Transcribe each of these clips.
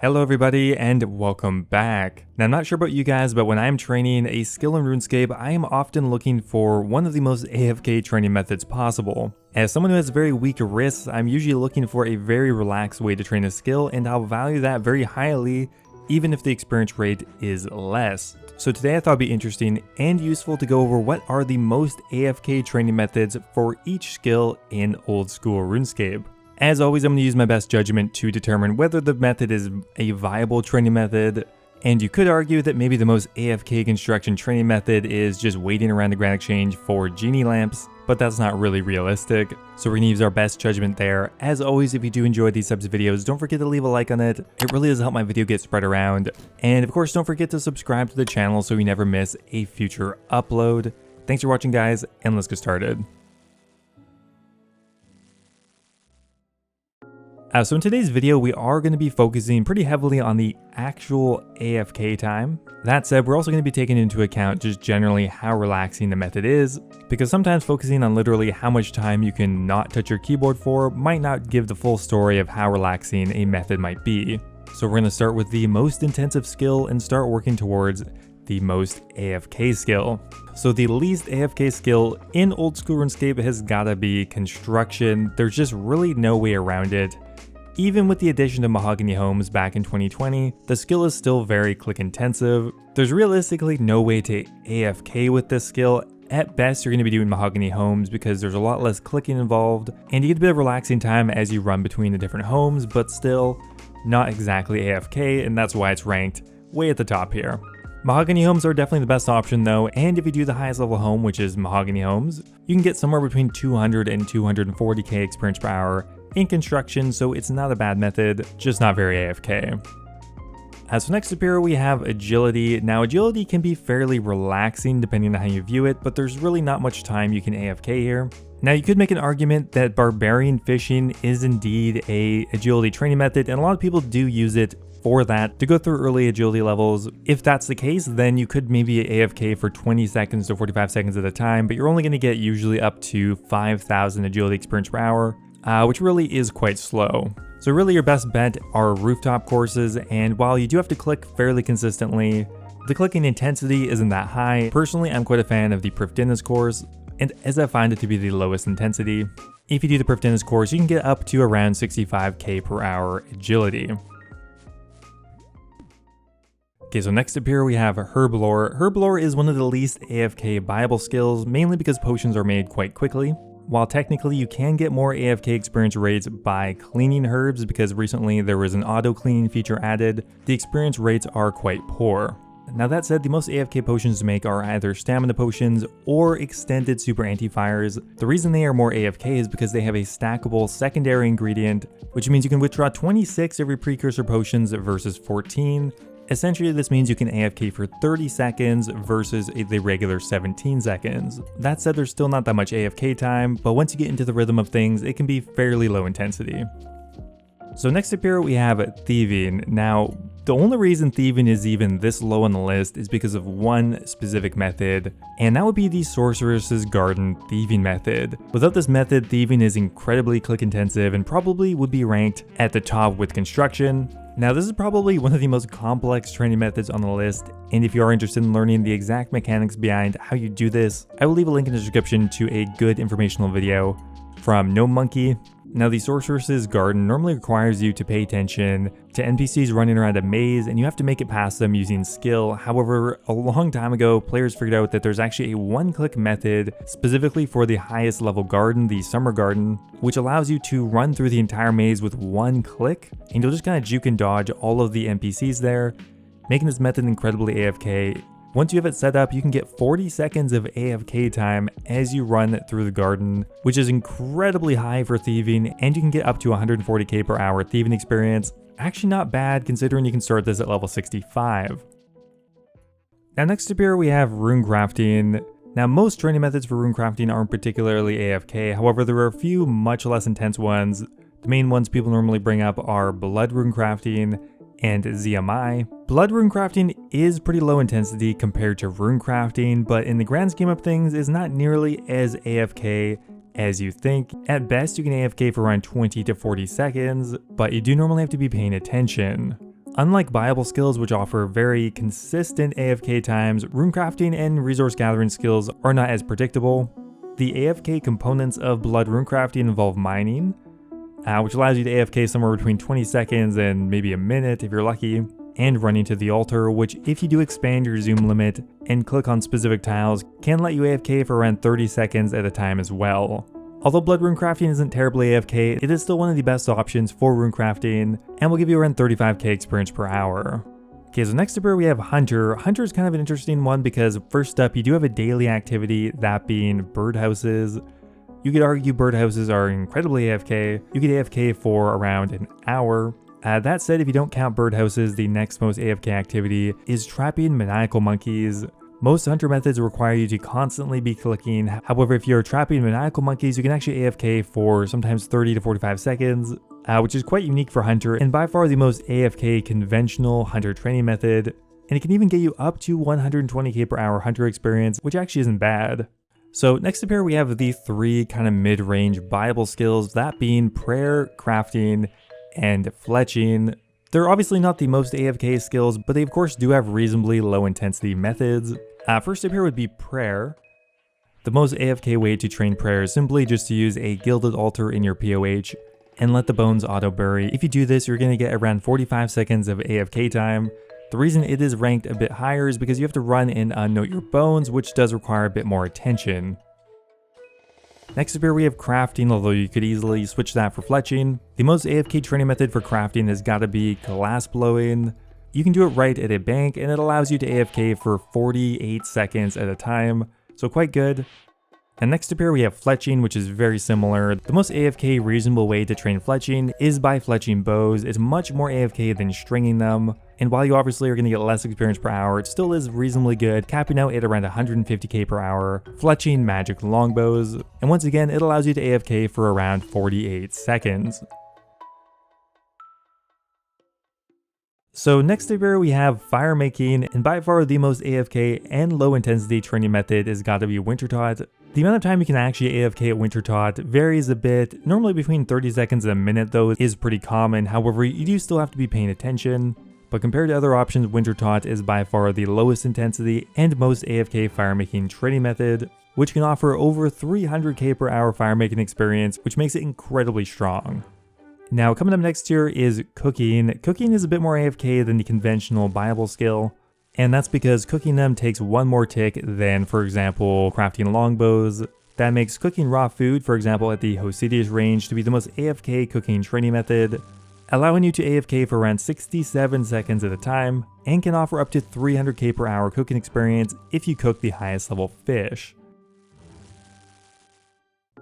Hello everybody and welcome back. Now I'm not sure about you guys, but when I'm training a skill in RuneScape, I am often looking for one of the most AFK training methods possible. As someone who has very weak wrists, I'm usually looking for a very relaxed way to train a skill, and I'll value that very highly even if the experience rate is less. So today I thought it'd be interesting and useful to go over what are the most AFK training methods for each skill in old school RuneScape. As always, I'm going to use my best judgment to determine whether the method is a viable training method, and you could argue that maybe the most AFK construction training method is just waiting around the Grand Exchange for genie lamps, but that's not really realistic, so we're going to use our best judgment there. As always, if you do enjoy these types of videos, don't forget to leave a like on it. It really does help my video get spread around, and of course don't forget to subscribe to the channel so you never miss a future upload. Thanks for watching guys, and let's get started. So in today's video, we are going to be focusing pretty heavily on the actual AFK time. That said, we're also going to be taking into account just generally how relaxing the method is, because sometimes focusing on literally how much time you can not touch your keyboard for might not give the full story of how relaxing a method might be. So we're going to start with the most intensive skill and start working towards the most AFK skill. So the least AFK skill in old school RuneScape has gotta be construction. There's just really no way around it. Even with the addition of mahogany homes back in 2020, the skill is still very click intensive. There's realistically no way to AFK with this skill. At best, you're going to be doing mahogany homes because there's a lot less clicking involved, and you get a bit of relaxing time as you run between the different homes, but still not exactly AFK, and that's why it's ranked way at the top here. Mahogany homes are definitely the best option though, and if you do the highest level home, which is mahogany homes, you can get somewhere between 200 and 240k experience per hour in construction, so it's not a bad method, just not very AFK. So next up here we have agility. Now agility can be fairly relaxing depending on how you view it, but there's really not much time you can AFK here. Now you could make an argument that barbarian fishing is indeed a agility training method, and a lot of people do use it for that to go through early agility levels. If that's the case, then you could maybe AFK for 20 seconds to 45 seconds at a time, but you're only going to get usually up to 5,000 agility experience per hour. Which really is quite slow. So really your best bet are rooftop courses, and while you do have to click fairly consistently, the clicking intensity isn't that high. Personally, I'm quite a fan of the Prifddinas course, and as I find it to be the lowest intensity. If you do the Prifddinas course, you can get up to around 65k per hour agility. Okay, so next up here we have Herblore. Herblore is one of the least AFK viable skills, mainly because potions are made quite quickly. While technically you can get more AFK experience rates by cleaning herbs, because recently there was an auto cleaning feature added, the experience rates are quite poor. Now that said, the most AFK potions to make are either stamina potions or extended super anti-fires. The reason they are more AFK is because they have a stackable secondary ingredient, which means you can withdraw 26 of your precursor potions versus 14. Essentially, this means you can AFK for 30 seconds versus the regular 17 seconds. That said, there's still not that much AFK time, but once you get into the rhythm of things, it can be fairly low intensity. So next up here we have Thieving. Now, the only reason Thieving is even this low on the list is because of one specific method, and that would be the Sorceress's Garden Thieving method. Without this method, Thieving is incredibly click intensive and probably would be ranked at the top with construction. Now this is probably one of the most complex training methods on the list, and if you are interested in learning the exact mechanics behind how you do this, I will leave a link in the description to a good informational video from No Monkey. Now the Sorceress's Garden normally requires you to pay attention to NPCs running around a maze, and you have to make it past them using skill. However, a long time ago, players figured out that there's actually a one-click method specifically for the highest level garden, the Summer Garden, which allows you to run through the entire maze with one click, and you'll just kind of juke and dodge all of the NPCs there, making this method incredibly AFK. Once you have it set up, you can get 40 seconds of AFK time as you run through the garden, which is incredibly high for thieving, and you can get up to 140k per hour thieving experience. Actually not bad considering you can start this at level 65. Now next up here we have Runecrafting. Now most training methods for Runecrafting aren't particularly AFK, however there are a few much less intense ones. The main ones people normally bring up are Blood Runecrafting and ZMI. Blood Runecrafting is pretty low intensity compared to Runecrafting, but in the grand scheme of things is not nearly as AFK as you think. At best, you can AFK for around 20 to 40 seconds, but you do normally have to be paying attention. Unlike viable skills which offer very consistent AFK times, runecrafting and resource gathering skills are not as predictable. The AFK components of blood runecrafting involve mining, which allows you to AFK somewhere between 20 seconds and maybe a minute if you're lucky, and running to the altar, which if you do expand your zoom limit and click on specific tiles, can let you AFK for around 30 seconds at a time as well. Although blood runecrafting isn't terribly AFK, it is still one of the best options for runecrafting, and will give you around 35k experience per hour. Okay, so next up here we have Hunter. Hunter is kind of an interesting one because first up, you do have a daily activity, that being birdhouses. You could argue birdhouses are incredibly AFK. You could AFK for around an hour. That said, if you don't count birdhouses, the next most AFK activity is trapping maniacal monkeys. Most hunter methods require you to constantly be clicking. However, if you're trapping maniacal monkeys, you can actually AFK for sometimes 30 to 45 seconds, which is quite unique for hunter and by far the most AFK conventional hunter training method. And it can even get you up to 120k per hour hunter experience, which actually isn't bad. So next up here we have the three kind of mid-range Bible skills, that being prayer, crafting, and fletching. They're obviously not the most AFK skills, but they of course do have reasonably low intensity methods. First up here would be prayer. The most AFK way to train prayer is simply just to use a gilded altar in your POH and let the bones auto bury. If you do this, you're going to get around 45 seconds of AFK time. The reason it is ranked a bit higher is because you have to run and unnote your bones, which does require a bit more attention. Next up here we have crafting, although you could easily switch that for fletching. The most AFK training method for crafting has got to be glass blowing. You can do it right at a bank and it allows you to AFK for 48 seconds at a time, so quite good. And next up here we have fletching, which is very similar. The most AFK reasonable way to train fletching is by fletching bows. It's much more AFK than stringing them. And while you obviously are going to get less experience per hour, it still is reasonably good, capping out at around 150k per hour, fletching magic longbows. And once again, it allows you to AFK for around 48 seconds. So next up here we have firemaking, and by far the most AFK and low intensity training method is got to be Wintertot. The amount of time you can actually AFK at Wintertot varies a bit. Normally between 30 seconds and a minute though is pretty common, however you do still have to be paying attention. But compared to other options, Wintertot is by far the lowest intensity and most AFK firemaking training method, which can offer over 300k per hour firemaking experience, which makes it incredibly strong. Now coming up next here is cooking. Cooking is a bit more AFK than the conventional Bible skill, and that's because cooking them takes one more tick than, for example, crafting longbows. That makes cooking raw food, for example at the Hosidius range, to be the most AFK cooking training method, allowing you to AFK for around 67 seconds at a time, and can offer up to 300k per hour cooking experience if you cook the highest level fish.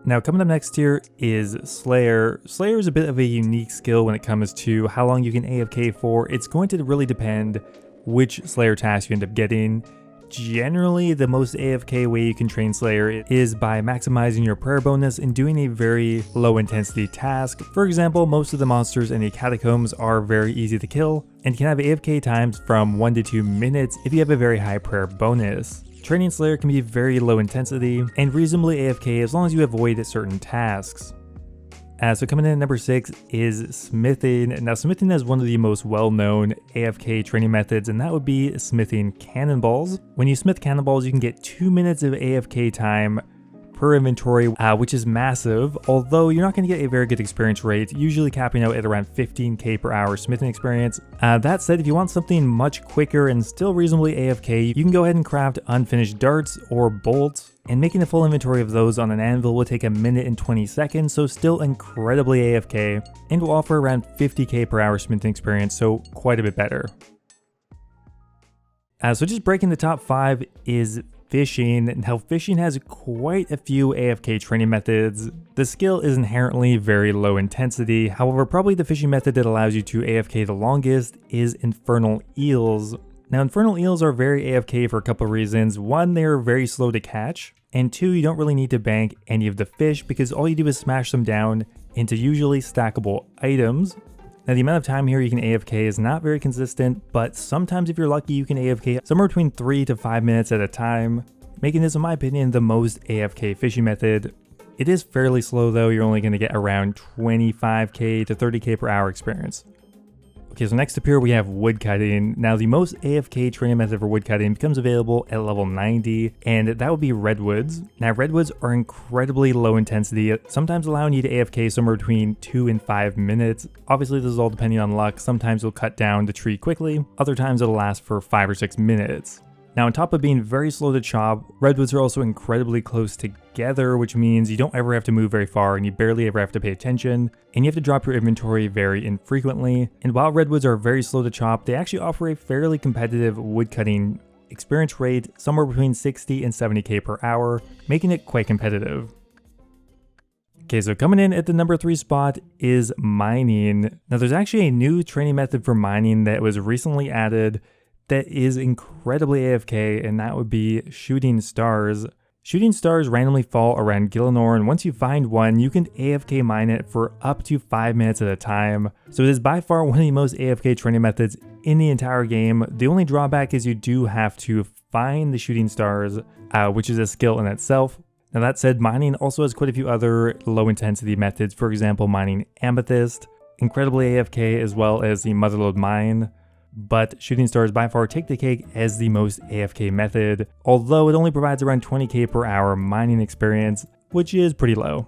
Now coming up next here is Slayer. Slayer is a bit of a unique skill when it comes to how long you can AFK for. It's going to really depend which Slayer task you end up getting. Generally, the most AFK way you can train Slayer is by maximizing your prayer bonus and doing a very low intensity task. For example, most of the monsters in the catacombs are very easy to kill and can have AFK times from 1 to 2 minutes if you have a very high prayer bonus. Training Slayer can be very low intensity and reasonably AFK as long as you avoid certain tasks. So coming in at number 6 is smithing. Now smithing is one of the most well-known AFK training methods, and that would be smithing cannonballs. When you smith cannonballs, you can get 2 minutes of AFK time per inventory, which is massive, although you're not going to get a very good experience rate, usually capping out at around 15k per hour smithing experience. That said, if you want something much quicker and still reasonably AFK, you can go ahead and craft unfinished darts or bolts, and making a full inventory of those on an anvil will take 1 minute and 20 seconds, so still incredibly AFK, and will offer around 50k per hour smithing experience, so quite a bit better. So just breaking the top 5 is fishing. Now fishing has quite a few AFK training methods. The skill is inherently very low intensity, however probably the fishing method that allows you to AFK the longest is infernal eels. Now infernal eels are very AFK for a couple of reasons. One, they're very slow to catch, and 2, you don't really need to bank any of the fish because all you do is smash them down into usually stackable items. Now the amount of time here you can AFK is not very consistent, but sometimes if you're lucky you can AFK somewhere between 3 to 5 minutes at a time, making this in my opinion the most AFK fishing method. It is fairly slow though, you're only going to get around 25k to 30k per hour experience. Okay, so next up here we have woodcutting. Now the most AFK training method for woodcutting becomes available at level 90, and that would be redwoods. Now redwoods are incredibly low intensity, sometimes allowing you to AFK somewhere between 2 and 5 minutes. Obviously this is all depending on luck. Sometimes you'll cut down the tree quickly, other times it'll last for 5 or 6 minutes. Now on top of being very slow to chop, redwoods are also incredibly close together, which means you don't ever have to move very far and you barely ever have to pay attention, and you have to drop your inventory very infrequently. And while redwoods are very slow to chop, they actually offer a fairly competitive woodcutting experience rate, somewhere between 60 and 70k per hour, making it quite competitive. Okay, so coming in at the number 3 spot is mining. Now there's actually a new training method for mining that was recently added that is incredibly AFK, and that would be shooting stars. Shooting stars randomly fall around Gielinor, and once you find one, you can AFK mine it for up to 5 minutes at a time. So it is by far one of the most AFK training methods in the entire game. The only drawback is you do have to find the shooting stars, which is a skill in itself. Now that said, mining also has quite a few other low intensity methods, for example mining amethyst, incredibly AFK, as well as the motherlode mine. But shooting stars by far take the cake as the most AFK method, although it only provides around 20k per hour mining experience, which is pretty low.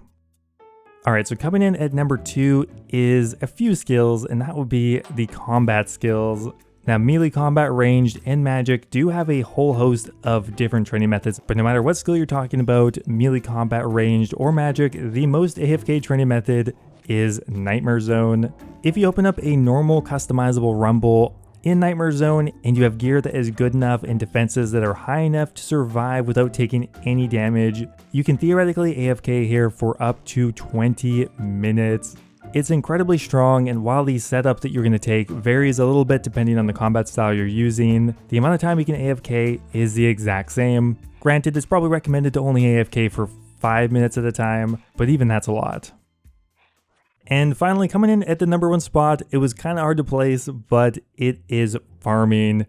Alright, so coming in at number 2 is a few skills, and that would be the combat skills. Now melee, combat, ranged, and magic do have a whole host of different training methods, but no matter what skill you're talking about, melee, combat, ranged, or magic, the most AFK training method is Nightmare Zone. If you open up a normal customizable rumble in Nightmare Zone and you have gear that is good enough and defenses that are high enough to survive without taking any damage, you can theoretically AFK here for up to 20 minutes. It's incredibly strong, and while the setup that you're going to take varies a little bit depending on the combat style you're using, the amount of time you can AFK is the exact same. Granted, it's probably recommended to only AFK for 5 minutes at a time, but even that's a lot. And finally, coming in at the number 1 spot, it was kind of hard to place, but it is farming.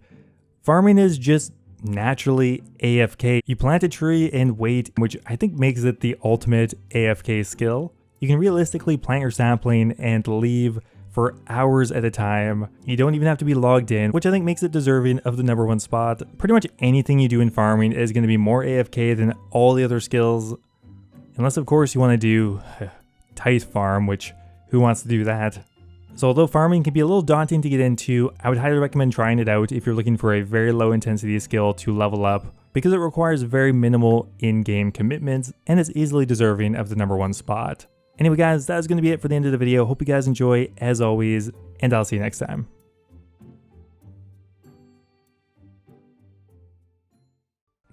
Farming is just naturally AFK. You plant a tree and wait, which I think makes it the ultimate AFK skill. You can realistically plant your sapling and leave for hours at a time. You don't even have to be logged in, which I think makes it deserving of the number 1 spot. Pretty much anything you do in farming is going to be more AFK than all the other skills. Unless, of course, you want to do Tithe Farm, which who wants to do that? So although farming can be a little daunting to get into, I would highly recommend trying it out if you're looking for a very low intensity skill to level up, because it requires very minimal in-game commitments and is easily deserving of the number 1 spot. Anyway guys, that is going to be it for the end of the video. Hope you guys enjoy as always, and I'll see you next time.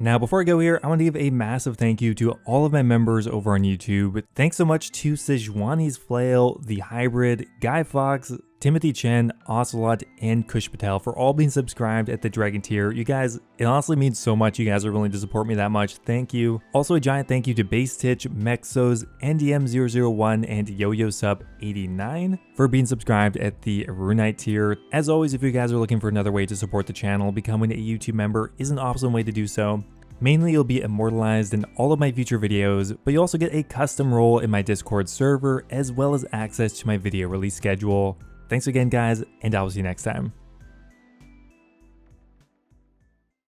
Now, before I go here, I want to give a massive thank you to all of my members over on YouTube. Thanks so much to Sejuani's Flail, The Hybrid, Guy Fox, Timothy Chen, Ocelot, and Kush Patel for all being subscribed at the Dragon tier. You guys, it honestly means so much you guys are willing to support me that much. Thank you. Also a giant thank you to Base Titch, Mexos, NDM001, and YoYoSub89 for being subscribed at the Runite tier. As always, if you guys are looking for another way to support the channel, becoming a YouTube member is an awesome way to do so. Mainly, you'll be immortalized in all of my future videos, but you also get a custom role in my Discord server, as well as access to my video release schedule. Thanks again guys, and I will see you next time.